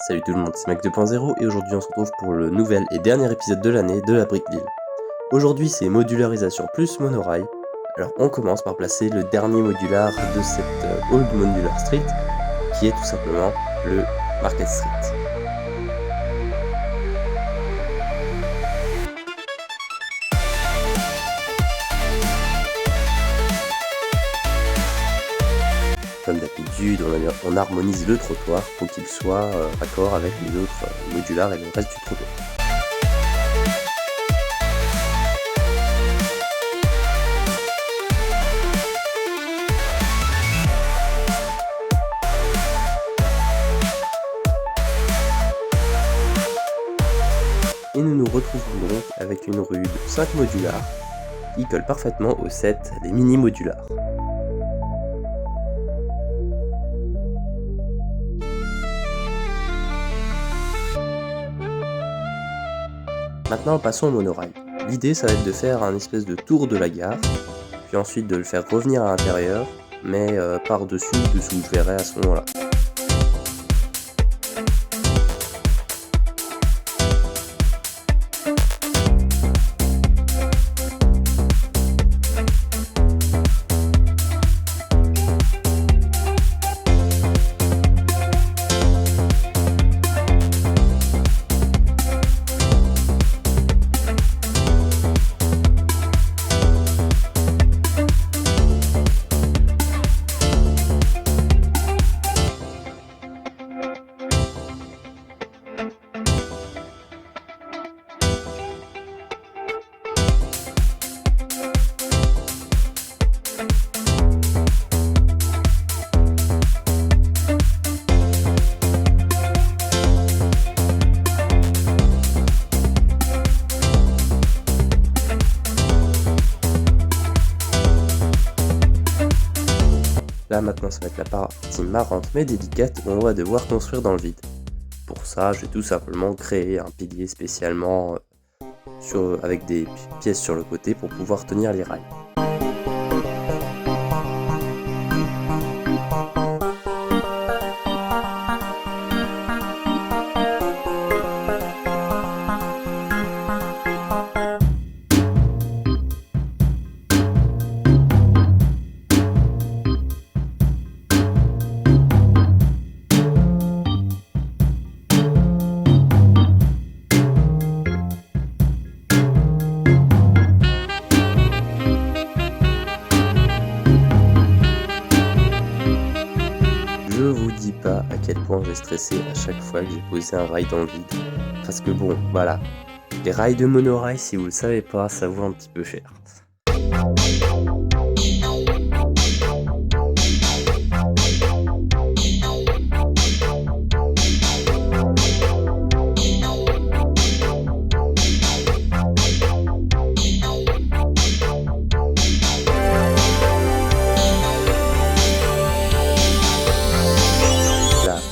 Salut tout le monde, c'est Mac 2.0 et aujourd'hui on se retrouve pour le nouvel et dernier épisode de l'année de la Brickville. Aujourd'hui c'est modularisation plus monorail. Alors on commence par placer le dernier modular de cette Old Modular Street qui est tout simplement le Market Street. Comme d'habitude, on harmonise le trottoir pour qu'il soit raccord avec les autres modulars et le reste du trottoir. Et nous nous retrouvons donc avec une rue de 5 modulars qui colle parfaitement au set des mini modulars. Maintenant passons au monorail. L'idée ça va être de faire un espèce de tour de la gare, puis ensuite de le faire revenir à l'intérieur, mais par-dessus ou dessous, je verrai à ce moment-là. Là maintenant ça va être la partie marrante mais délicate où on va devoir construire dans le vide. Pour ça je vais tout simplement créer un pilier spécialement avec des pièces sur le côté pour pouvoir tenir les rails. Je vous dis pas à quel point j'ai stressé à chaque fois que j'ai posé un rail dans le vide. Parce que bon, voilà. Les rails de monorail, si vous le savez pas, ça vaut un petit peu cher.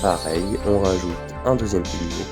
Pareil, on rajoute un deuxième pilier.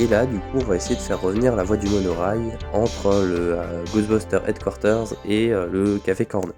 Et là, du coup, on va essayer de faire revenir la voie du monorail entre le Ghostbuster Headquarters et le Café Corner.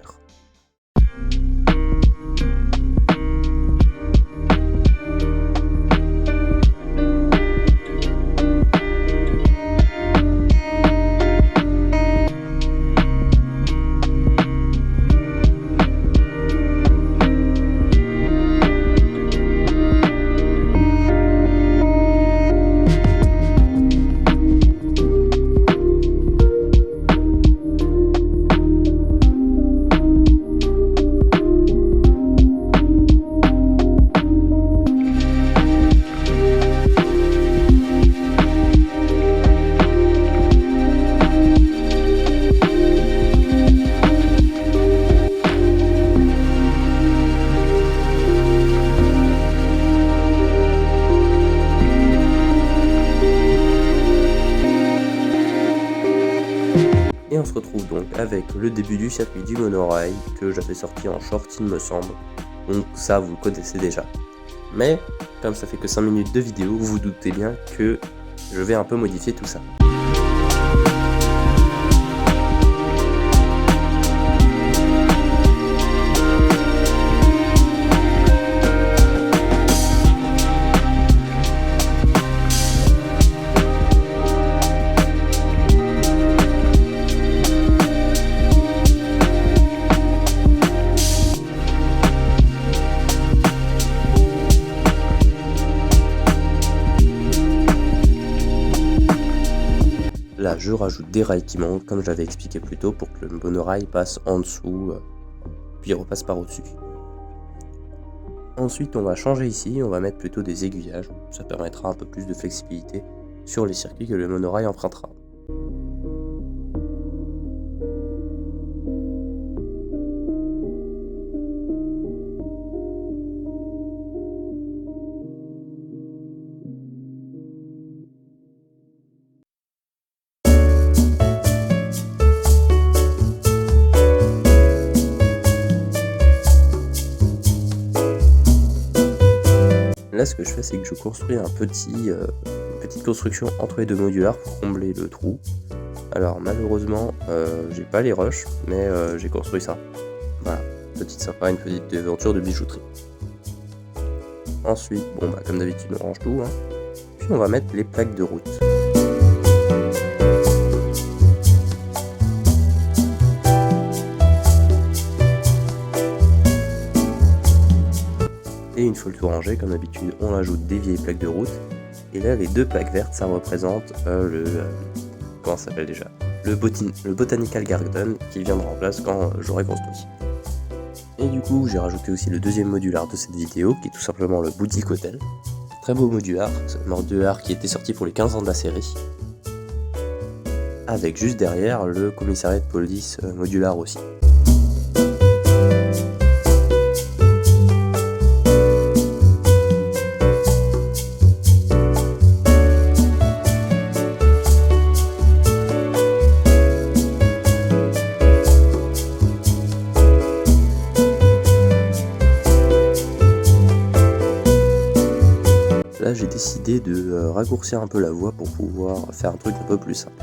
on se retrouve donc avec le début du circuit du monorail que j'avais sorti en short il me semble. Donc ça vous le connaissez déjà. Mais comme ça fait que 5 minutes de vidéo, vous vous doutez bien que je vais un peu modifier tout ça. Là, je rajoute des rails qui montent, comme je l'avais expliqué plus tôt, pour que le monorail passe en dessous, puis repasse par au-dessus. Ensuite, on va changer ici, on va mettre plutôt des aiguillages. Ça permettra un peu plus de flexibilité sur les circuits que le monorail empruntera. Là, ce que je fais, c'est que je construis une petite construction entre les deux modulars pour combler le trou. Alors malheureusement, j'ai pas les rushs, mais j'ai construit ça. Voilà, petite sympa, une petite aventure de bijouterie. Ensuite, comme d'habitude, on range tout, hein. Puis on va mettre les plaques de route. Et une fois le tout rangé, comme d'habitude, on ajoute des vieilles plaques de route. Et là, les deux plaques vertes, ça représente comment ça s'appelle déjà, le Botanical Garden qui viendra en place quand j'aurai construit. Et du coup, j'ai rajouté aussi le deuxième modular de cette vidéo, qui est tout simplement le Boutique Hotel. Très beau modular, c'est un modular qui était sorti pour les 15 ans de la série. Avec juste derrière le commissariat de police modular aussi. Là, j'ai décidé de raccourcir un peu la voie pour pouvoir faire un truc un peu plus simple.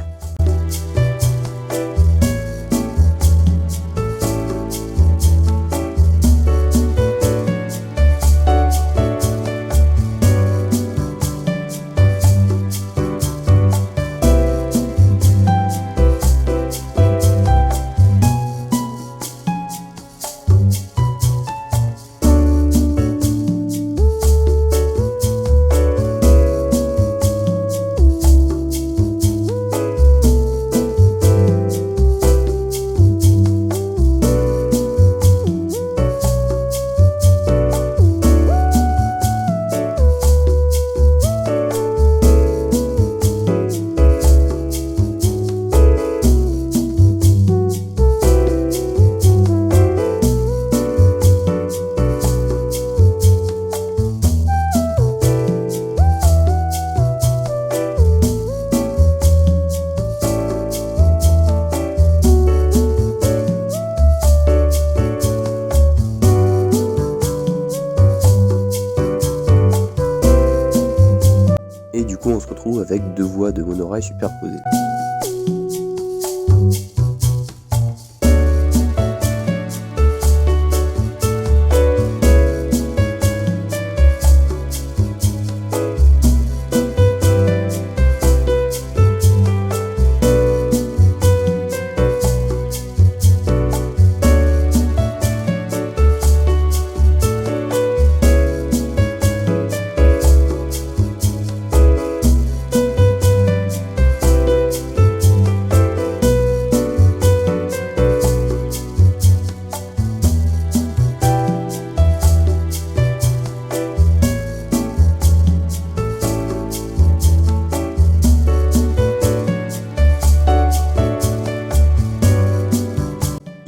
Et du coup, on se retrouve avec deux voies de monorail superposées.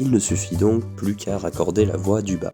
Il ne suffit donc plus qu'à raccorder la voie du bas.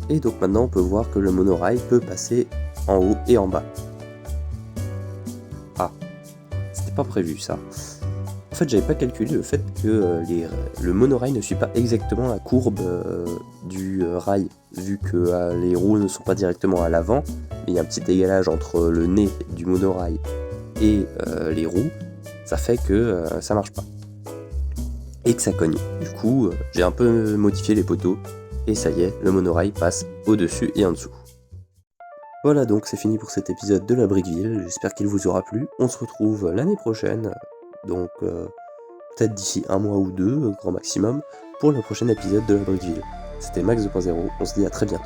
Et donc maintenant on peut voir que le monorail peut passer en haut et en bas. Ah, c'était pas prévu ça. En fait, j'avais pas calculé le fait que le monorail ne suit pas exactement la courbe du rail, vu que les roues ne sont pas directement à l'avant, mais il y a un petit décalage entre le nez du monorail et les roues, ça fait que ça marche pas. Et que ça cogne. Du coup, j'ai un peu modifié les poteaux, et ça y est, le monorail passe au-dessus et en dessous. Voilà, donc c'est fini pour cet épisode de la Brickville, j'espère qu'il vous aura plu. On se retrouve l'année prochaine, donc peut-être d'ici un mois ou deux, grand maximum, pour le prochain épisode de la Brickville. C'était Max 2.0, on se dit à très bientôt.